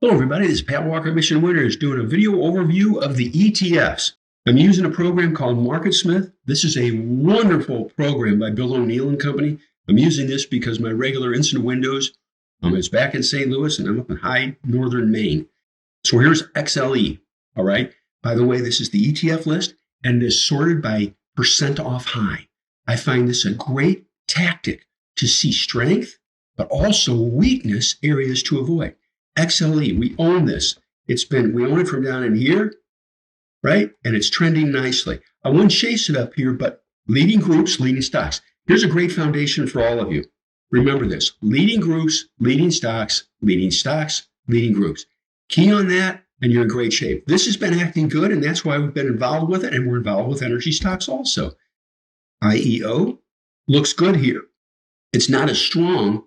Hello everybody, this is Pat Walker, Mission Winners, doing a video overview of the ETFs. I'm using a program called MarketSmith. This is a wonderful program by Bill O'Neill and Company. I'm using this because my regular instant windows is back in St. Louis and I'm up in high northern Maine. So here's XLE, all right? By the way, this is the ETF list and it is sorted by percent off high. I find this a great tactic to see strength, but also weakness areas to avoid. XLE, we own this. We own it from down in here, right? And it's trending nicely. I wouldn't chase it up here, but leading groups, leading stocks. Here's a great foundation for all of you. Remember this: leading groups, leading stocks, leading groups. Key on that, and you're in great shape. This has been acting good, and that's why we've been involved with it, and we're involved with energy stocks also. IEO looks good here. It's not as strong,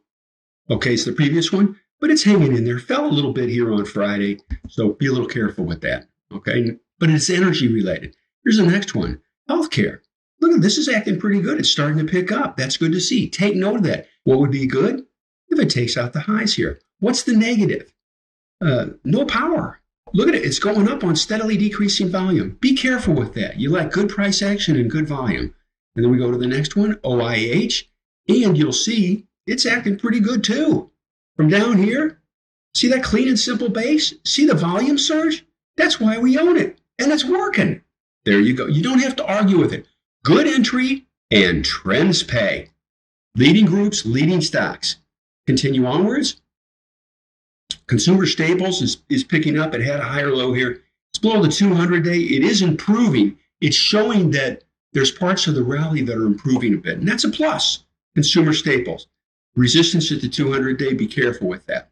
okay, as the previous one, but it's hanging in there. Fell a little bit here on Friday, so be a little careful with that, okay? But it's energy related. Here's the next one, healthcare. Look, this is acting pretty good. It's starting to pick up. That's good to see. Take note of that. What would be good? If it takes out the highs here. What's the negative? No power. Look at it. It's going up on steadily decreasing volume. Be careful with that. You like good price action and good volume. And then we go to the next one, OIH, and you'll see it's acting pretty good too. From down here, see that clean and simple base? See the volume surge? That's why we own it, and it's working. There you go. You don't have to argue with it. Good entry and trends pay. Leading groups, leading stocks. Continue onwards. Consumer staples is picking up. It had a higher low here. It's below the 200-day. It is improving. It's showing that there's parts of the rally that are improving a bit, and that's a plus. Consumer staples. Resistance at the 200-day, be careful with that.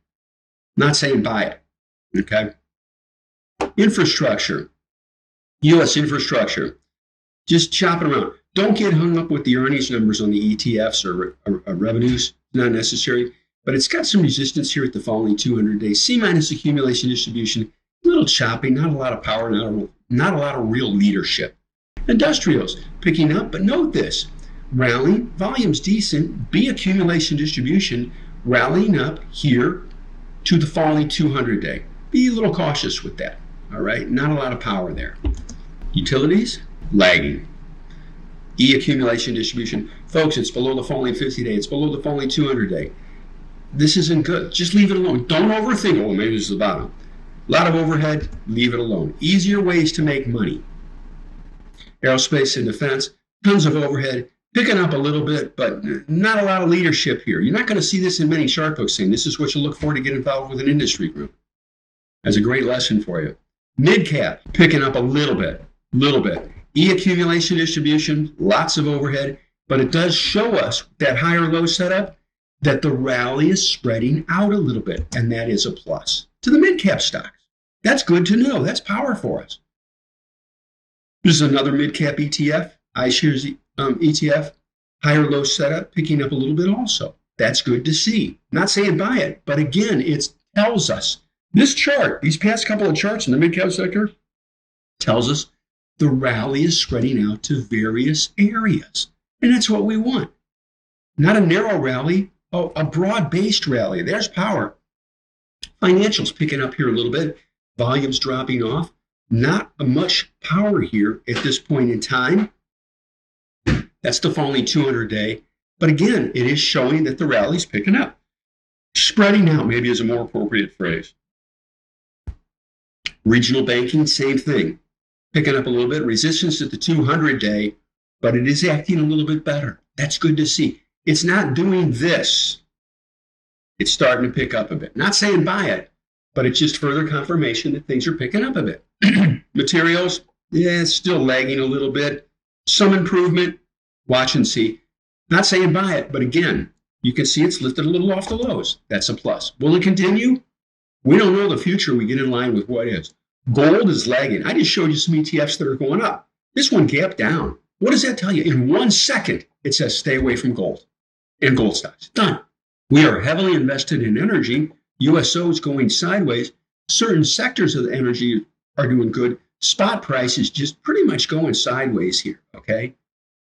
Not saying buy it, okay? Infrastructure, U.S. infrastructure, just chop it around. Don't get hung up with the earnings numbers on the ETFs or revenues, not necessary, but it's got some resistance here at the following 200-day. C-minus accumulation distribution, a little choppy, not a lot of power, not a lot of real leadership. Industrials, picking up, but note this. Rallying, volume's decent, B accumulation distribution, rallying up here to the falling 200-day. Be a little cautious with that, all right? Not a lot of power there. Utilities, lagging. E accumulation distribution. Folks, it's below the falling 50-day. It's below the falling 200-day. This isn't good. Just leave it alone. Don't overthink, oh, maybe this is the bottom. A lot of overhead, leave it alone. Easier ways to make money. Aerospace and defense, tons of overhead. Picking up a little bit, but not a lot of leadership here. You're not going to see this in many chart books saying this is what you look for to get involved with an industry group. That's a great lesson for you. Mid-cap, picking up a little bit. E accumulation distribution, lots of overhead, but it does show us that higher low setup, that the rally is spreading out a little bit, and that is a plus to the mid-cap stocks. That's good to know. That's power for us. This is another mid-cap ETF, iShares ETF, higher low setup, picking up a little bit also. That's good to see. Not saying buy it, but again, it tells us. This chart, these past couple of charts in the mid-cap sector, tells us the rally is spreading out to various areas. And that's what we want. Not a narrow rally, a broad-based rally. There's power. Financials picking up here a little bit. Volumes dropping off. Not much power here at this point in time. That's the falling 200-day. But again, it is showing that the rally's picking up. Spreading out maybe is a more appropriate phrase. Regional banking, same thing. Picking up a little bit. Resistance at the 200-day, but it is acting a little bit better. That's good to see. It's not doing this. It's starting to pick up a bit. Not saying buy it, but it's just further confirmation that things are picking up a bit. Materials, yeah, it's still lagging a little bit. Some improvement. Watch and see. Not saying buy it, but again, you can see it's lifted a little off the lows. That's a plus. Will it continue? We don't know the future. We get in line with what is. Gold is lagging. I just showed you some ETFs that are going up. This one gapped down. What does that tell you? In 1 second, it says stay away from gold and gold stocks. Done. We are heavily invested in energy. USO is going sideways. Certain sectors of the energy are doing good. Spot price is just pretty much going sideways here, okay?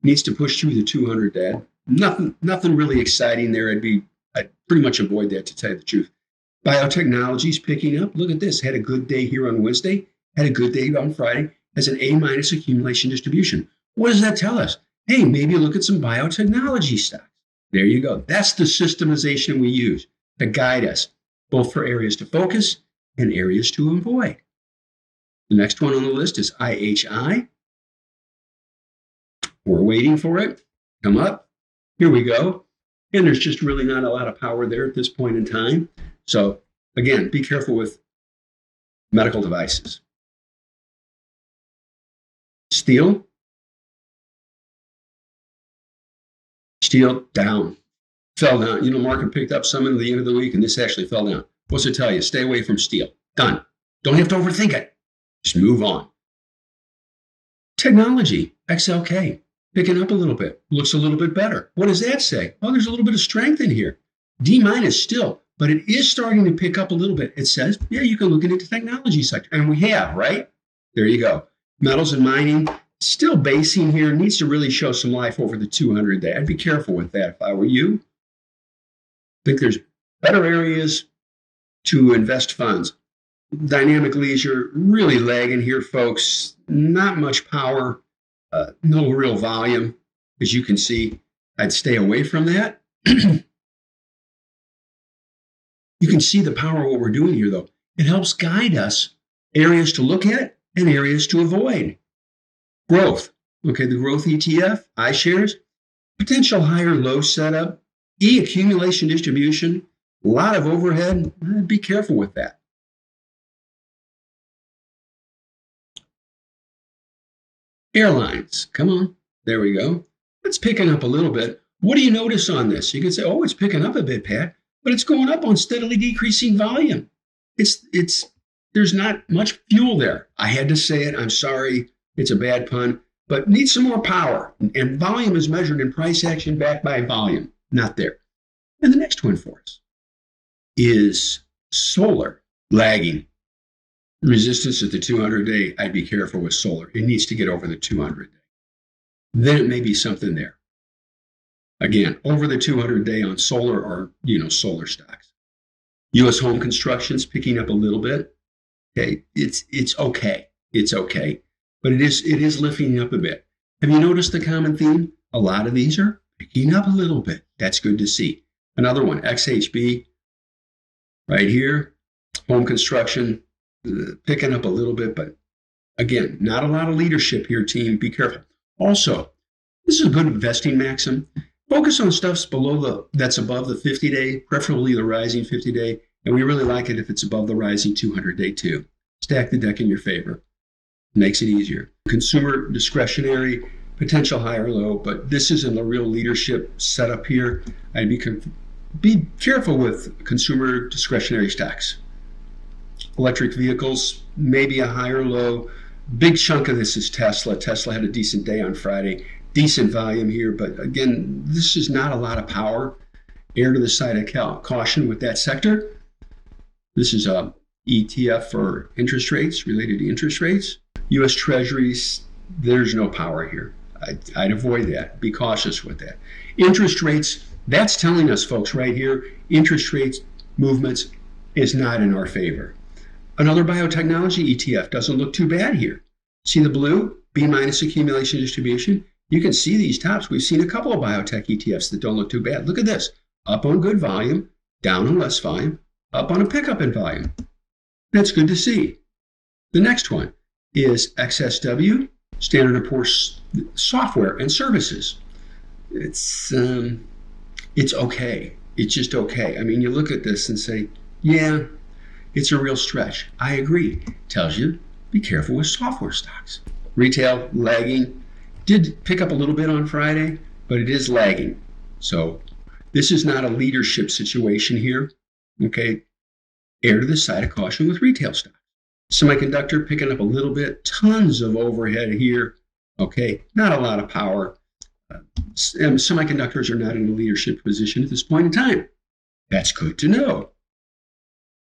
Needs to push through the 200-day. Nothing really exciting there. I'd pretty much avoid that, to tell you the truth. Biotechnology's picking up. Look at this. Had a good day here on Wednesday. Had a good day on Friday. Has an A- accumulation distribution. What does that tell us? Hey, maybe look at some biotechnology stocks. There you go. That's the systemization we use to guide us, both for areas to focus and areas to avoid. The next one on the list is IHI. We're waiting for it. Come up. Here we go. And there's just really not a lot of power there at this point in time. So again, be careful with medical devices. Steel down, fell down. You know, market picked up some at the end of the week, and this actually fell down. What's it tell you? Stay away from steel. Done. Don't have to overthink it. Just move on. Technology, XLK, picking up a little bit. Looks a little bit better. What does that say? Oh, there's a little bit of strength in here. D- still, but it is starting to pick up a little bit. It says, yeah, you can look into the technology sector. And we have, right? There you go. Metals and mining, still basing here, needs to really show some life over the 200-day. I'd be careful with that if I were you. I think there's better areas to invest funds. Dynamic leisure, really lagging here, folks. Not much power, no real volume. As you can see, I'd stay away from that. You can see the power of what we're doing here, though. It helps guide us areas to look at and areas to avoid. Growth. Okay, the growth ETF, iShares, potential higher low setup, E accumulation distribution, a lot of overhead. Be careful with that. Airlines, come on. There we go. It's picking up a little bit. What do you notice on this? You can say, oh, it's picking up a bit, Pat, but it's going up on steadily decreasing volume. There's not much fuel there. I had to say it. I'm sorry. It's a bad pun, but needs some more power. And volume is measured in price action backed by volume. Not there. And the next one for us is solar, lagging. Resistance at the 200-day, I'd be careful with solar. It needs to get over the 200-day. Then it may be something there. Again, over the 200-day on solar or, solar stocks. U.S. home construction's picking up a little bit. Okay, it's okay. It's okay. But it is lifting up a bit. Have you noticed the common theme? A lot of these are picking up a little bit. That's good to see. Another one, XHB, right here, home construction, picking up a little bit, but again, not a lot of leadership here, team. Be careful. Also, this is a good investing maxim. Focus on stuff that's above the 50-day, preferably the rising 50-day, and we really like it if it's above the rising 200-day too. Stack the deck in your favor. Makes it easier. Consumer discretionary, potential high or low, but this isn't the real leadership setup here. I'd be careful with consumer discretionary stocks. Electric vehicles, maybe a high or low. Big chunk of this is Tesla. Tesla had a decent day on Friday. Decent volume here, but again, this is not a lot of power. Err to the side of caution with that sector. This is a ETF for interest rates, related to interest rates. U.S. Treasuries, there's no power here. I'd avoid that. Be cautious with that. Interest rates, that's telling us, folks, right here, interest rates movements is not in our favor. Another biotechnology ETF doesn't look too bad here. See the blue? B- accumulation distribution. You can see these tops. We've seen a couple of biotech ETFs that don't look too bad. Look at this. Up on good volume, down on less volume, up on a pickup in volume. That's good to see. The next one is XSW, Standard & Poor's software and services. It's okay. It's just okay. I mean, you look at this and say, yeah, it's a real stretch. I agree. Tells you, be careful with software stocks. Retail, lagging. Did pick up a little bit on Friday, but it is lagging. So this is not a leadership situation here. Okay. Err to the side of caution with retail stock. Semiconductor picking up a little bit. Tons of overhead here. Okay. Not a lot of power. Semiconductors are not in a leadership position at this point in time. That's good to know.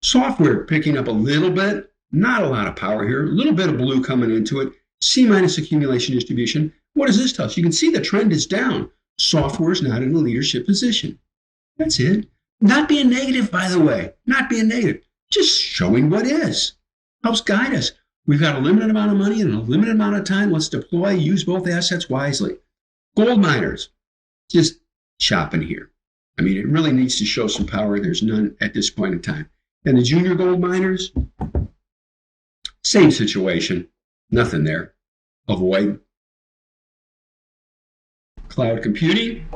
Software picking up a little bit. Not a lot of power here. A little bit of blue coming into it. C- accumulation distribution. What does this tell us? You can see the trend is down. Software is not in a leadership position. That's it. Not being negative, by the way, not being negative, just showing what is. Helps guide us. We've got a limited amount of money and a limited amount of time. Let's deploy, use both assets wisely. Gold miners, just chopping here. I mean, it really needs to show some power. There's none at this point in time. And the junior gold miners, same situation, nothing there. Avoid. Cloud computing,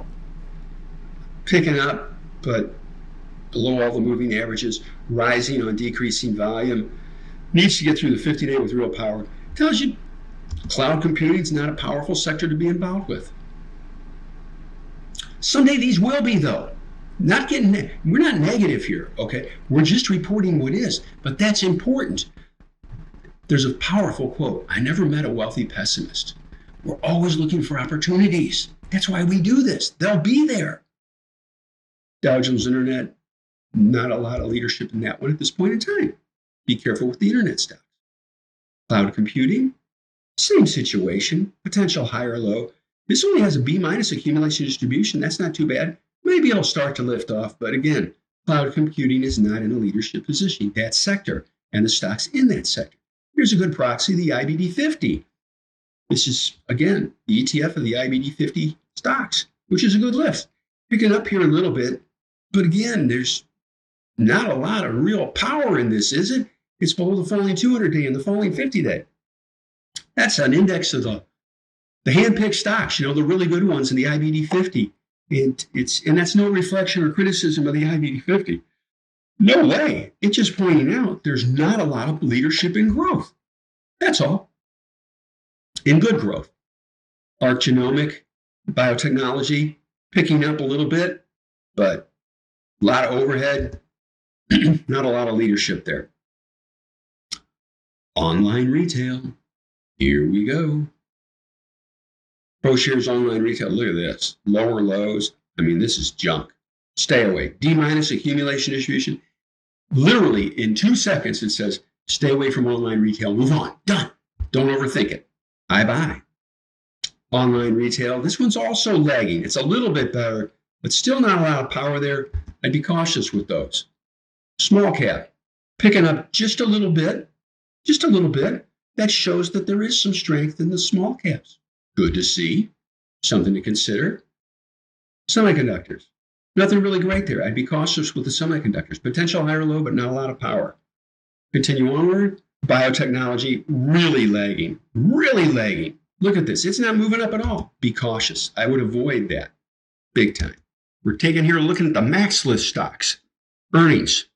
picking up, but below all the moving averages, rising on decreasing volume, needs to get through the 50-day with real power. Tells you cloud computing is not a powerful sector to be involved with. Someday these will be, though. We're not negative here, okay? We're just reporting what is, but that's important. There's a powerful quote: I never met a wealthy pessimist. We're always looking for opportunities. That's why we do this. They'll be there. Dow Jones Internet, not a lot of leadership in that one at this point in time. Be careful with the internet stocks. Cloud computing, same situation, potential high or low. This only has a B- accumulation distribution. That's not too bad. Maybe it'll start to lift off, but again, cloud computing is not in a leadership position. That sector and the stocks in that sector. Here's a good proxy, the IBD 50. This is, again, the ETF of the IBD 50 stocks, which is a good lift. Picking up here a little bit, but again, there's not a lot of real power in this, is it? It's below the falling 200-day and the falling 50-day. That's an index of the hand-picked stocks, the really good ones in the IBD 50. And that's no reflection or criticism of the IBD 50. No way. It's just pointing out there's not a lot of leadership in growth. That's all. In good growth. ARK Genomic, biotechnology, picking up a little bit, but a lot of overhead, not a lot of leadership there. Online retail, here we go. ProShares online retail, look at this. Lower lows, I mean, this is junk. Stay away. D- accumulation distribution. Literally in 2 seconds, it says, stay away from online retail, move on, done. Don't overthink it. IBUY. Online retail, this one's also lagging. It's a little bit better, but still not a lot of power there. I'd be cautious with those. Small cap, picking up just a little bit. That shows that there is some strength in the small caps. Good to see. Something to consider. Semiconductors. Nothing really great there. I'd be cautious with the semiconductors. Potential high or low, but not a lot of power. Continue onward. Biotechnology, really lagging. Look at this. It's not moving up at all. Be cautious. I would avoid that big time. We're taking here looking at the MAXLIST stocks. Earnings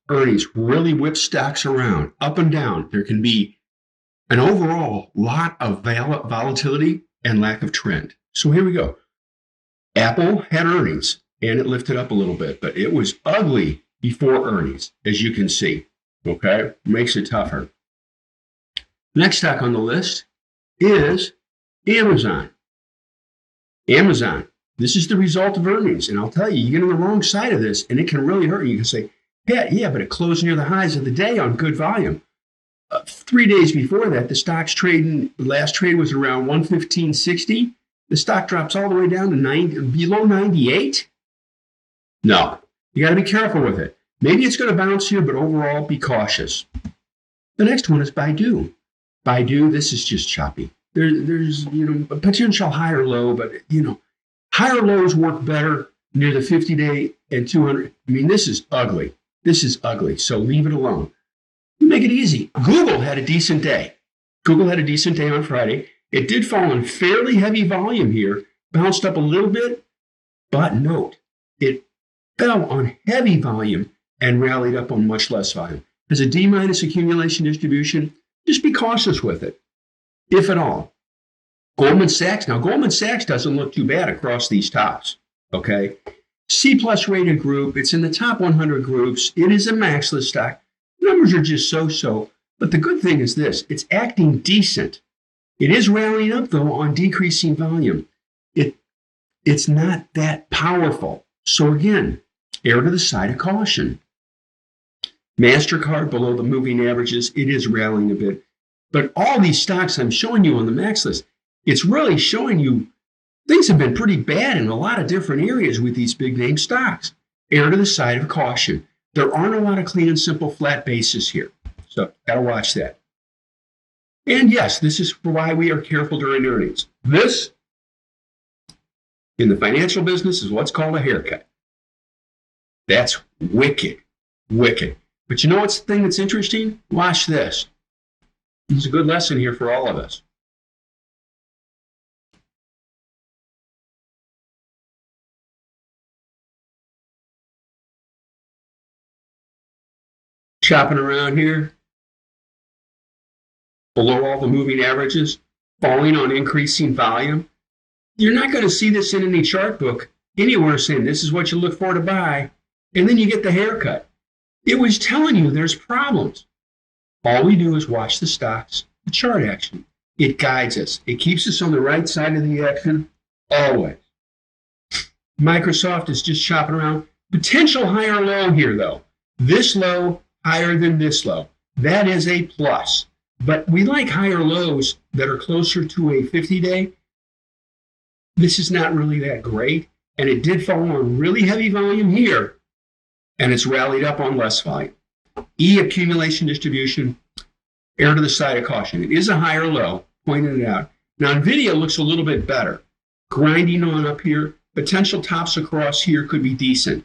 really whip stocks around, up and down. There can be an overall lot of volatility and lack of trend. So here we go. Apple had earnings and it lifted up a little bit, but it was ugly before earnings, as you can see. Okay, makes it tougher. Next stock on the list is Amazon. This is the result of earnings. And I'll tell you, you get on the wrong side of this and it can really hurt you. You can say, yeah, but it closed near the highs of the day on good volume. 3 days before that, the stock's trading, the last trade was around 115.60. The stock drops all the way down to below 98. No, you got to be careful with it. Maybe it's going to bounce here, but overall, be cautious. The next one is BIDU. BIDU, this is just choppy. There's a potential higher low, but higher lows work better near the 50-day and 200. I mean, this is ugly. So leave it alone. Make it easy. Google had a decent day. On Friday. It did fall on fairly heavy volume here, bounced up a little bit, but note, it fell on heavy volume and rallied up on much less volume. Has a D- accumulation distribution. Just be cautious with it, if at all. Goldman Sachs. Now, Goldman Sachs doesn't look too bad across these tops, okay? C+ rated group. It's in the top 100 groups. It is a MAXLIST stock. Numbers are just so-so, but the good thing is this. It's acting decent. It is rallying up, though, on decreasing volume. It's not that powerful. So again, err to the side of caution. MasterCard below the moving averages. It is rallying a bit. But all these stocks I'm showing you on the MAXLIST, it's really showing you things have been pretty bad in a lot of different areas with these big name stocks. err to the side of caution. There aren't a lot of clean and simple flat bases here. So gotta watch that. And yes, this is why we are careful during earnings. This, in the financial business, is what's called a haircut. That's wicked, wicked. But you know what's the thing that's interesting? Watch this. It's a good lesson here for all of us. Shopping around here, below all the moving averages, falling on increasing volume. You're not going to see this in any chart book anywhere saying this is what you look for to buy, and then you get the haircut. It was telling you there's problems. All we do is watch the stocks, the chart action. It guides us. It keeps us on the right side of the action always. Microsoft is just shopping around. Potential higher low here, though. This low higher than this low. That is a plus. But we like higher lows that are closer to a 50-day. This is not really that great. And it did fall on really heavy volume here. And it's rallied up on less volume. E accumulation distribution, err to the side of caution. It is a higher low, pointed it out. Now, NVIDIA looks a little bit better. Grinding on up here. Potential tops across here could be decent.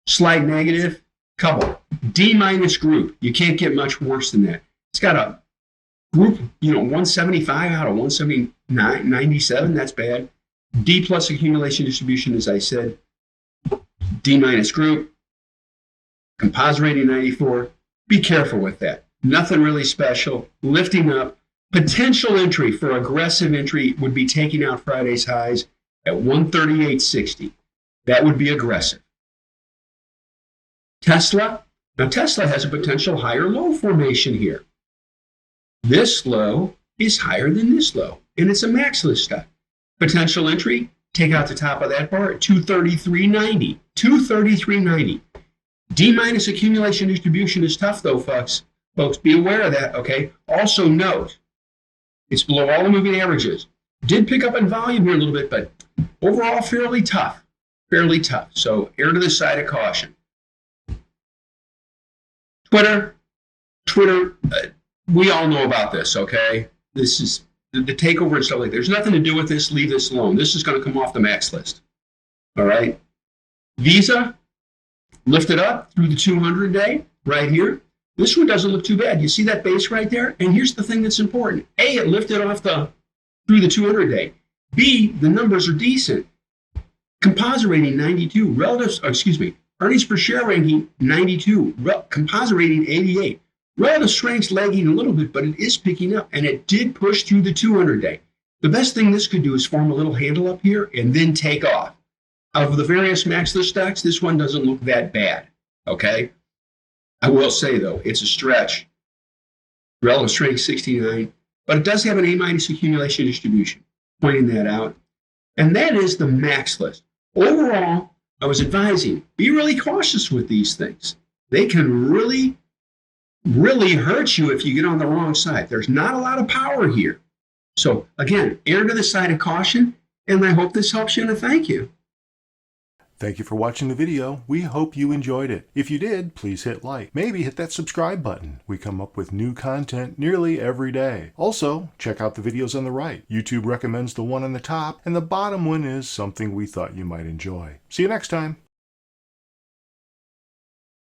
Slight negative, couple. D- group. You can't get much worse than that. It's got a group, 175 out of 179, 97. That's bad. D plus accumulation distribution, as I said. D- group. Composite rating 94. Be careful with that. Nothing really special. Lifting up. Potential entry for aggressive entry would be taking out Friday's highs at 138.60. That would be aggressive. Tesla. Now, Tesla has a potential higher low formation here. This low is higher than this low, and it's a MAXLIST stock. Potential entry, take out the top of that bar at 233.90. 233.90. D- accumulation distribution is tough, though, folks. Folks, be aware of that, okay? Also note, it's below all the moving averages. Did pick up in volume here a little bit, but overall fairly tough. Fairly tough. So err to the side of caution. Twitter, we all know about this, okay? This is the takeover and stuff like that. There's nothing to do with this. Leave this alone. This is going to come off the max list. All right? Visa, lifted up through the 200-day right here. This one doesn't look too bad. You see that base right there? And here's the thing that's important. A, it lifted off through the 200-day. B, the numbers are decent. Composite rating 92, earnings per share ranking 92, composite rating 88. Relative strength's lagging a little bit, but it is picking up, and it did push through the 200-day. The best thing this could do is form a little handle up here and then take off. Of the various MAXLIST stocks, this one doesn't look that bad, okay? I will say, though, it's a stretch. Relative strength 69, but it does have an A- accumulation distribution, pointing that out. And that is the MAXLIST. Overall, I was advising, be really cautious with these things. They can really hurt you if you get on the wrong side. There's not a lot of power here. So again, err to the side of caution, and I hope this helps you, and I thank you. Thank you for watching the video. We hope you enjoyed it. If you did, please hit like. Maybe hit that subscribe button. We come up with new content nearly every day. Also, check out the videos on the right. YouTube recommends the one on the top, and the bottom one is something we thought you might enjoy. See you next time.